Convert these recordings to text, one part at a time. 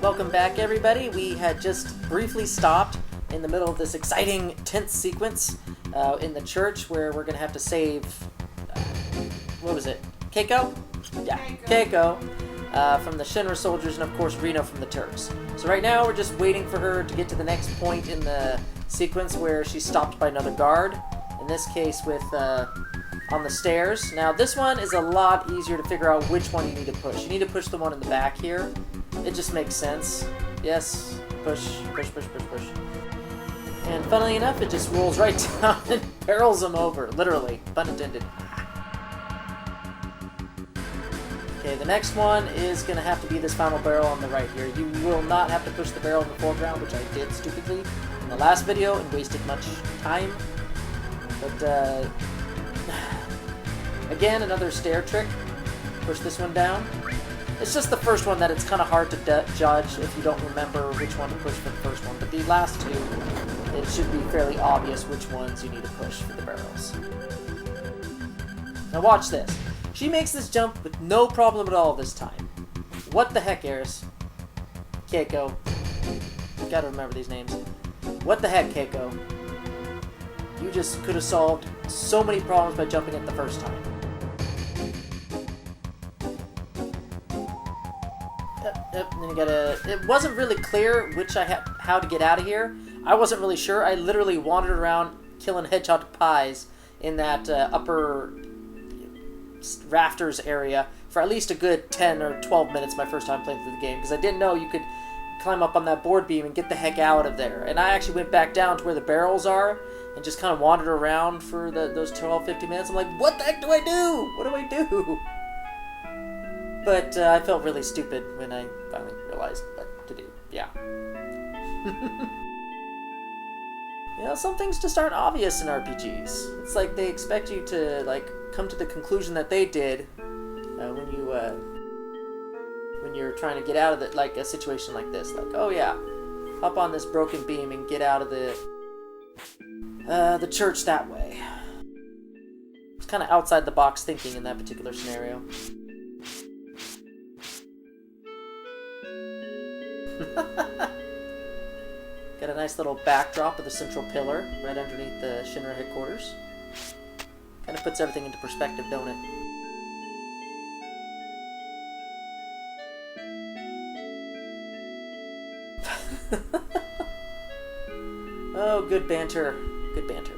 Welcome back, everybody. We had just briefly stopped in the middle of this exciting, tense sequence in the church where we're going to have to save, what was it? Keiko? Yeah, Keiko from the Shinra soldiers, and of course Reno from the Turks. So right now we're just waiting for her to get to the next point in the sequence where she's stopped by another guard. In this case with on the stairs. Now this one is a lot easier to figure out which one you need to push. You need to push the one in the back here. It just makes sense. Yes, push, push, push, push, push. And funnily enough, it just rolls right down and barrels them over. Literally, pun intended. Okay, the next one is going to have to be this final barrel on the right here. You will not have to push the barrel in the foreground, which I did stupidly in the last video and wasted much time. But, again, another stair trick. Push this one down. It's just the first one that it's kind of hard to judge if you don't remember which one to push for the first one. But the last two, it should be fairly obvious which ones you need to push for the barrels. Now watch this. She makes this jump with no problem at all this time. What the heck, Eris? Keiko. You gotta remember these names. What the heck, Keiko? You just could have solved so many problems by jumping it the first time. Yep, and then you gotta... It wasn't really clear how to get out of here. I wasn't really sure. I literally wandered around killing hedgehog pies in that upper rafters area for at least a good 10 or 12 minutes my first time playing through the game, because I didn't know you could climb up on that board beam and get the heck out of there. And I actually went back down to where the barrels are and just kind of wandered around for those 12-15 minutes. I'm like, what the heck do I do? What do I do? But I felt really stupid when I finally realized what to do. Yeah. You know, some things just aren't obvious in RPGs. It's like they expect you to, like, come to the conclusion that they did when you're trying to get out of the, like, a situation like this. Like, oh yeah, hop on this broken beam and get out of the church that way. It's kind of outside the box thinking in that particular scenario. Got a nice little backdrop of the central pillar right underneath the Shinra headquarters. Kind of puts everything into perspective, don't it? Oh, good banter. Good banter.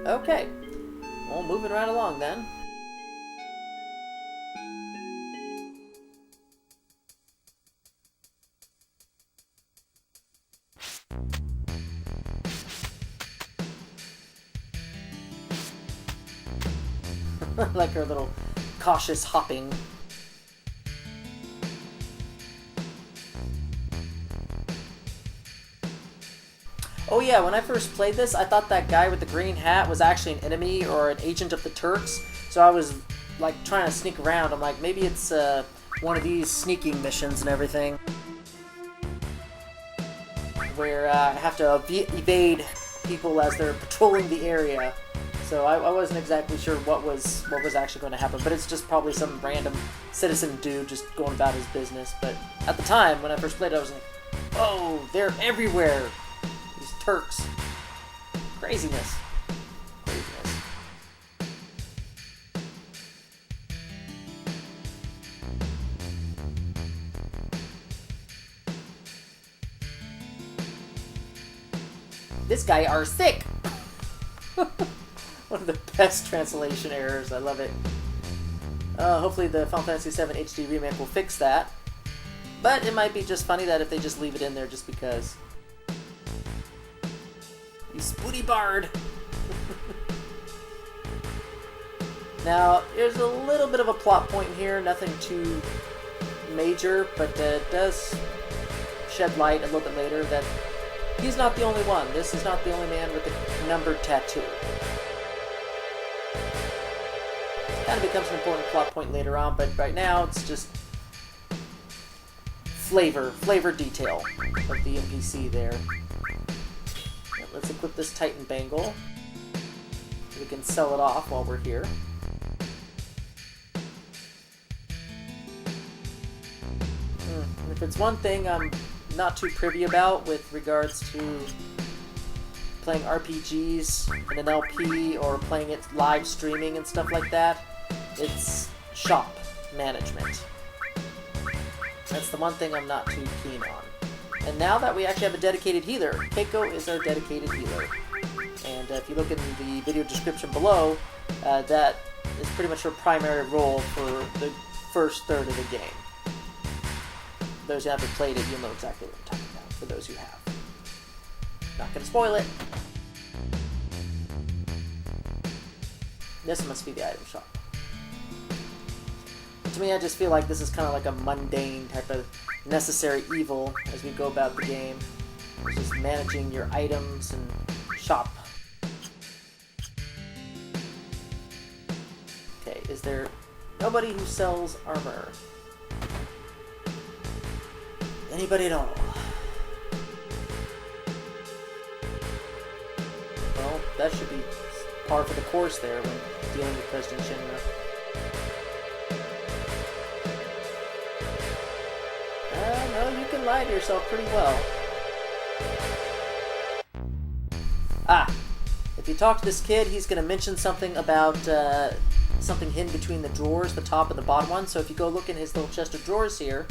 Okay, well, moving right along then. Like her little cautious hopping. Oh yeah, when I first played this, I thought that guy with the green hat was actually an enemy or an agent of the Turks. So I was like trying to sneak around. I'm like, maybe it's one of these sneaking missions and everything, where I have to evade people as they're patrolling the area. So I wasn't exactly sure what was actually going to happen, but it's just probably some random citizen dude just going about his business. But at the time, when I first played it, I was like, oh, they're everywhere. These Turks. Craziness. Craziness. This guy are sick. One of the best translation errors. I love it. Hopefully the Final Fantasy VII HD remake will fix that. But it might be just funny that if they just leave it in there just because. You spooty bard! Now, there's a little bit of a plot point here, nothing too major, but it does shed light a little bit later that he's not the only one. This is not the only man with a numbered tattoo. It kind of becomes an important plot point later on, but right now it's just flavor detail of the NPC there. Let's equip this Titan Bangle. We can sell it off while we're here. If it's one thing I'm not too privy about with regards to playing RPGs in an LP or playing it live streaming and stuff like that, it's shop management. That's the one thing I'm not too keen on. And now that we actually have a dedicated healer, Keiko is our dedicated healer. And if you look in the video description below, that is pretty much her primary role for the first third of the game. Those who haven't played it, you'll know exactly what I'm talking about, for those who have. Not gonna spoil it. This must be the item shop. To me, I just feel like this is kind of like a mundane type of necessary evil as we go about the game. It's just managing your items and shop. Okay, is there nobody who sells armor? Anybody at all? Well, that should be par for the course there when dealing with President Shinra. No, you can lie to yourself pretty well. If you talk to this kid, he's going to mention something about something hidden between the drawers, the top and the bottom one. So if you go look in his little chest of drawers here,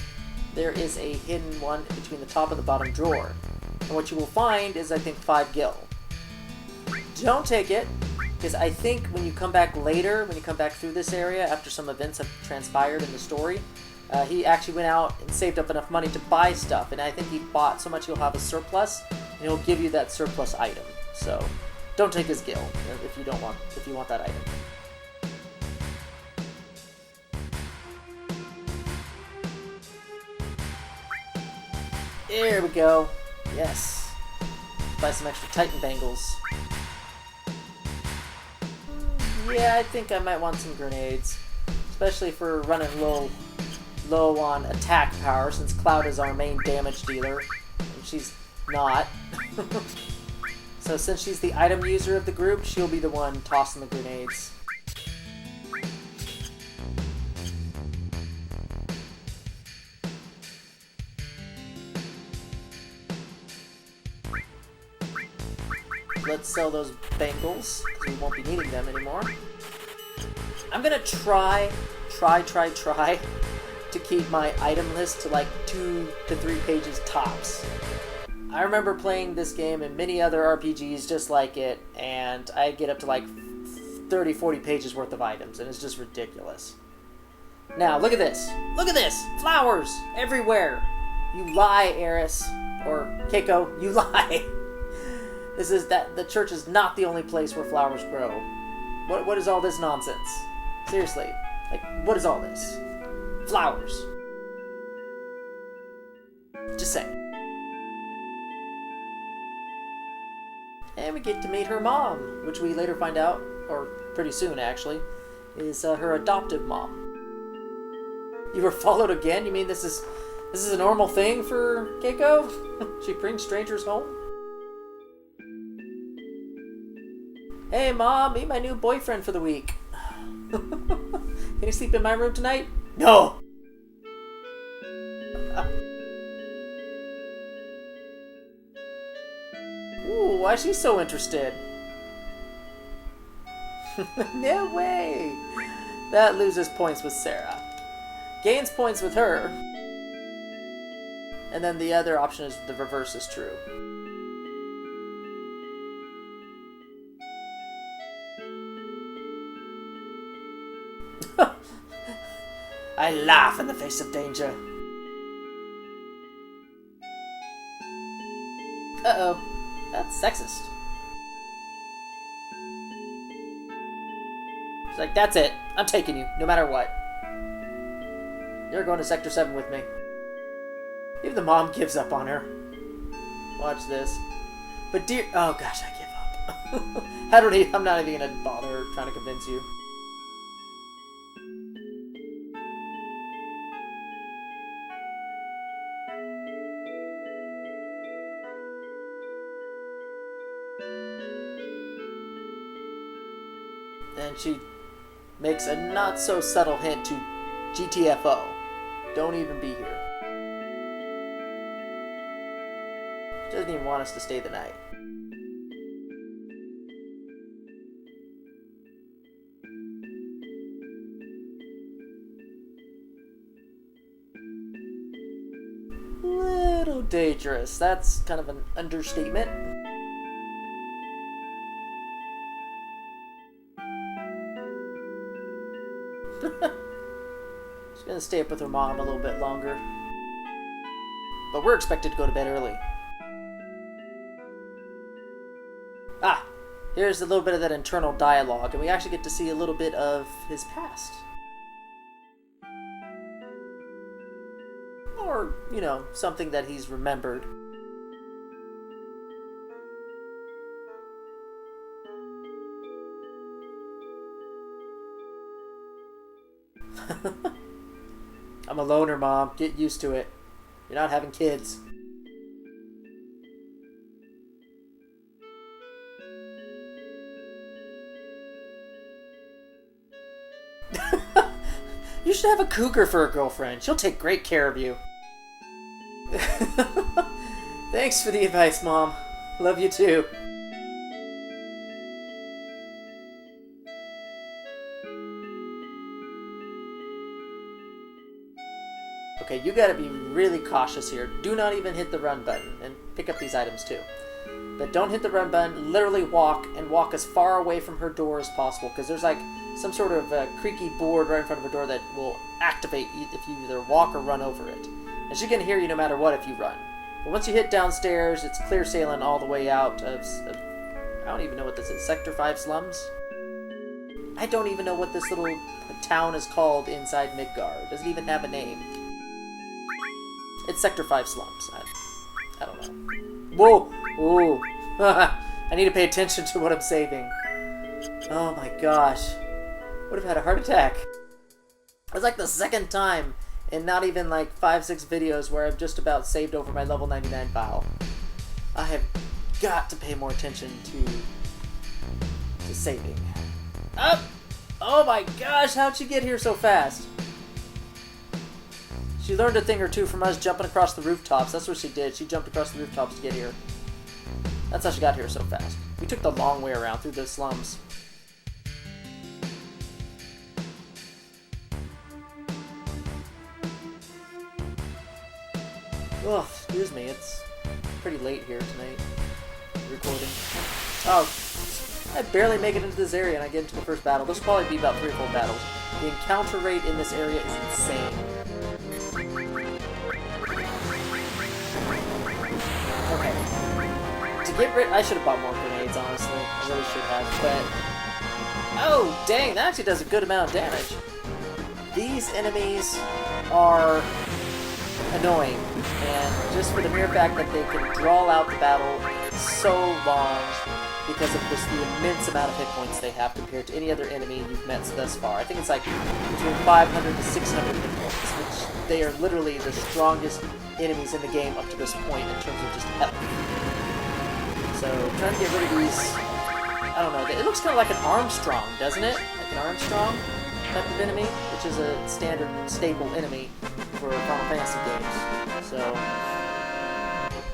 there is a hidden one between the top and the bottom drawer. And what you will find is, I think, 5 gil. Don't take it, because I think when you come back later, when you come back through this area, after some events have transpired in the story, he actually went out and saved up enough money to buy stuff, and I think he bought so much he'll have a surplus, and he'll give you that surplus item. So, don't take his gil if you want that item. There we go. Yes. Buy some extra Titan Bangles. Yeah, I think I might want some grenades. Especially for running low on attack power, since Cloud is our main damage dealer. And she's not. So since she's the item user of the group, she'll be the one tossing the grenades. Let's sell those bangles, because we won't be needing them anymore. I'm gonna try to keep my item list to like 2 to 3 pages tops. I remember playing this game and many other RPGs just like it, and I get up to like 30, 40 pages worth of items, and it's just ridiculous. Now, look at this. Look at this! Flowers! Everywhere! You lie, Eris. Or Keiko, you lie! The church is not the only place where flowers grow. What is all this nonsense? Seriously, like, what is all this? Flowers. Just saying. And we get to meet her mom, which we later find out, or pretty soon actually, is her adoptive mom. You were followed again? You mean this is a normal thing for Keiko? She brings strangers home? Hey Mom, meet my new boyfriend for the week. Can you sleep in my room tonight? No! Ooh, why is she so interested? No way! That loses points with Sarah. Gains points with her. And then the other option is the reverse is true. I laugh in the face of danger. Uh-oh. That's sexist. She's like, that's it. I'm taking you, no matter what. You're going to Sector 7 with me. Even the mom gives up on her. Watch this. But dear... Oh, gosh, I give up. I'm not even going to bother trying to convince you. And she makes a not-so-subtle hint to GTFO. Don't even be here. She doesn't even want us to stay the night. Little dangerous. That's kind of an understatement. She's gonna stay up with her mom a little bit longer. But we're expected to go to bed early. Ah! Here's a little bit of that internal dialogue, and we actually get to see a little bit of his past. Or, you know, something that he's remembered. I'm a loner, Mom. Get used to it. You're not having kids. You should have a cougar for a girlfriend. She'll take great care of you. Thanks for the advice, Mom. Love you too. Okay, you gotta be really cautious here. Do not even hit the run button, and pick up these items too. But don't hit the run button, literally walk, and walk as far away from her door as possible, because there's like some sort of creaky board right in front of her door that will activate if you either walk or run over it. And she can hear you no matter what if you run. But once you hit downstairs, it's clear sailing all the way out of I don't even know what this is, Sector 5 slums? I don't even know what this little town is called inside Midgar. It doesn't even have a name. It's Sector 5 slums. I don't know. Whoa! Whoa! I need to pay attention to what I'm saving. Oh my gosh. Would have had a heart attack. It's like the second time in not even like 5-6 videos where I've just about saved over my level 99 file. I have got to pay more attention to saving. Up! Oh my gosh, how'd she get here so fast? She learned a thing or two from us jumping across the rooftops. That's what she did. She jumped across the rooftops to get here. That's how she got here so fast. We took the long way around through the slums. Oh, excuse me. It's pretty late here tonight. Recording. Oh, I barely make it into this area and I get into the first battle. This will probably be about 3 or 4 battles. The encounter rate in this area is insane. Okay. To get rid... I should have bought more grenades, honestly. I really should have, but... Oh, dang! That actually does a good amount of damage. These enemies are annoying, and just for the mere fact that they can draw out the battle so long because of just the immense amount of hit points they have compared to any other enemy you've met thus far. I think it's like between 500 to 600 hit points, which they are literally the strongest enemies in the game up to this point in terms of just health. So, trying to get rid of these, I don't know, it looks kind of like an Armstrong, doesn't it? Like an Armstrong type of enemy, which is a standard stable enemy for Final Fantasy games. So,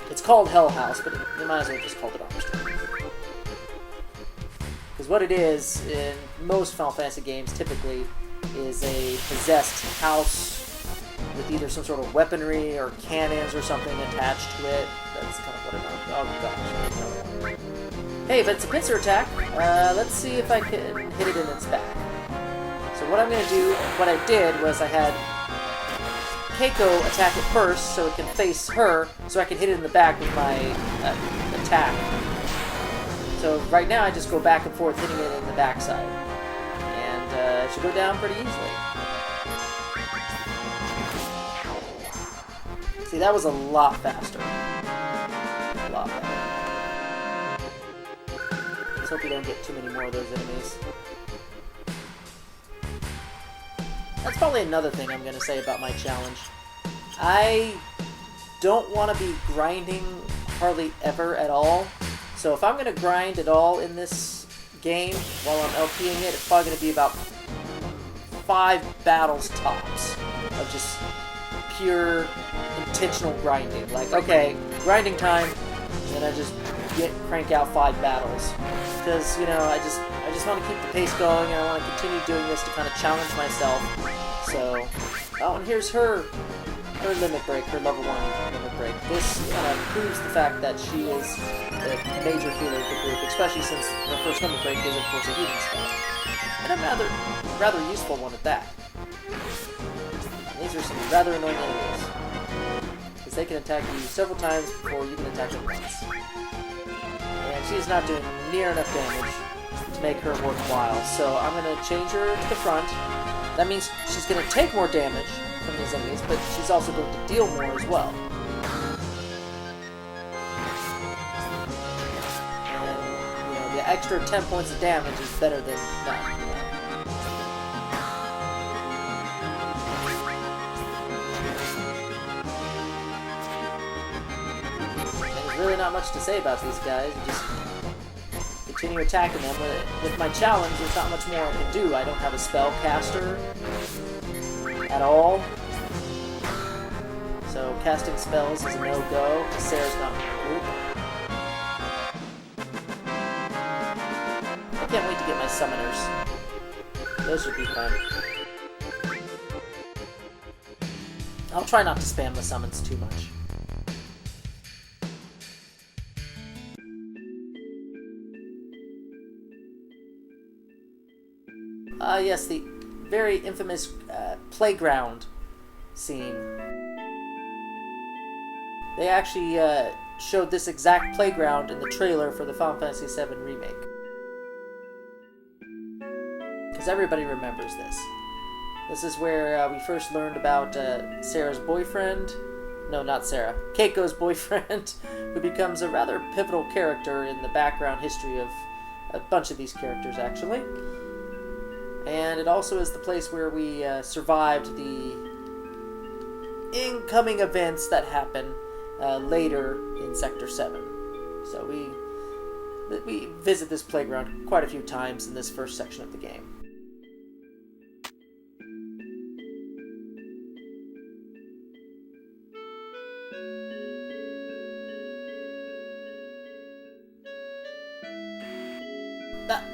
it's called Hell House, but they might as well just call it Armstrong. Because what it is, in most Final Fantasy games, typically, is a possessed house with either some sort of weaponry or cannons or something attached to it. That's kind of what it is. Oh gosh. Hey, but it's a pincer attack. Let's see if I can hit it in its back. So what I'm going to do, what I did was I had Keiko attack it first so it can face her, so I can hit it in the back with my attack. So right now I just go back and forth hitting it in the backside. And it should go down pretty easily. See, that was a lot faster. A hope we don't get too many more of those enemies. That's probably another thing I'm going to say about my challenge. I don't want to be grinding hardly ever at all. So if I'm going to grind at all in this game while I'm LPing it, it's probably going to be about 5 battles tops of just pure intentional grinding. Like, okay, grinding time, and then I just crank out 5 battles. Because, you know, I just want to keep the pace going, and I want to continue doing this to kind of challenge myself. So, oh, and here's her limit break, her level 1 limit break. This proves the fact that she is the major healer of the group, especially since her first limit break is, of course, a healing spell. And a rather useful one at that. And these are some rather annoying enemies, because they can attack you several times before you can attack them once. And she's not doing near enough damage to make her worthwhile, so I'm going to change her to the front. That means she's going to take more damage from these enemies, but she's also going to deal more as well. And, you know, the extra 10 points of damage is better than none. And there's really not much to say about these guys. You just continue attacking them. With my challenge, there's not much more I can do. I don't have a spellcaster at all. So casting spells is a no-go, because Sarah's not in the group. I can't wait to get my summoners. Those would be fun. I'll try not to spam the summons too much. Yes, the very infamous playground scene. They actually showed this exact playground in the trailer for the Final Fantasy VII Remake. Because everybody remembers this. This is where we first learned about Sarah's boyfriend. No, not Sarah. Keiko's boyfriend, who becomes a rather pivotal character in the background history of a bunch of these characters, actually. And it also is the place where we survived the incoming events that happen later in Sector 7. So we visit this playground quite a few times in this first section of the game.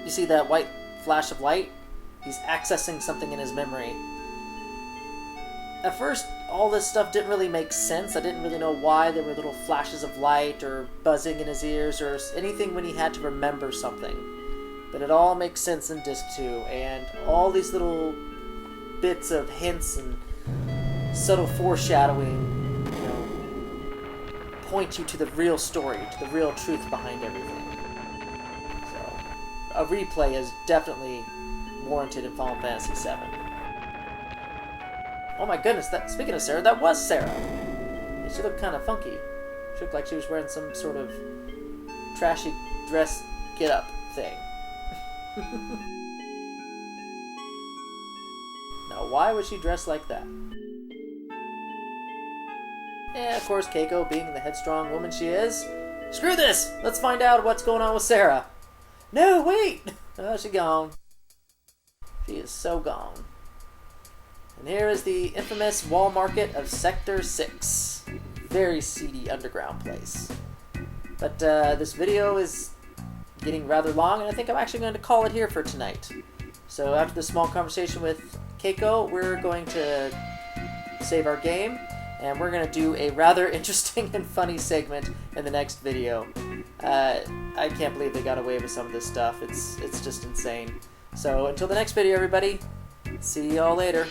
You see that white flash of light? He's accessing something in his memory. At first, all this stuff didn't really make sense. I didn't really know why there were little flashes of light or buzzing in his ears or anything when he had to remember something. But it all makes sense in Disc 2, and all these little bits of hints and subtle foreshadowing, you know, point you to the real story, to the real truth behind everything. So, a replay is definitely warranted in Final Fantasy VII. Oh my goodness, speaking of Sarah, that was Sarah. She looked kind of funky. She looked like she was wearing some sort of trashy dress get-up thing. Now, why was she dressed like that? And of course, Keiko, being the headstrong woman she is, screw this! Let's find out what's going on with Sarah. No, wait! Oh, she's gone. She is so gone. And here is the infamous wall market of Sector 6. Very seedy underground place. But this video is getting rather long, and I think I'm actually going to call it here for tonight. So after this small conversation with Keiko, we're going to save our game, and we're going to do a rather interesting and funny segment in the next video. I can't believe they got away with some of this stuff. It's just insane. So until the next video, everybody, see y'all later.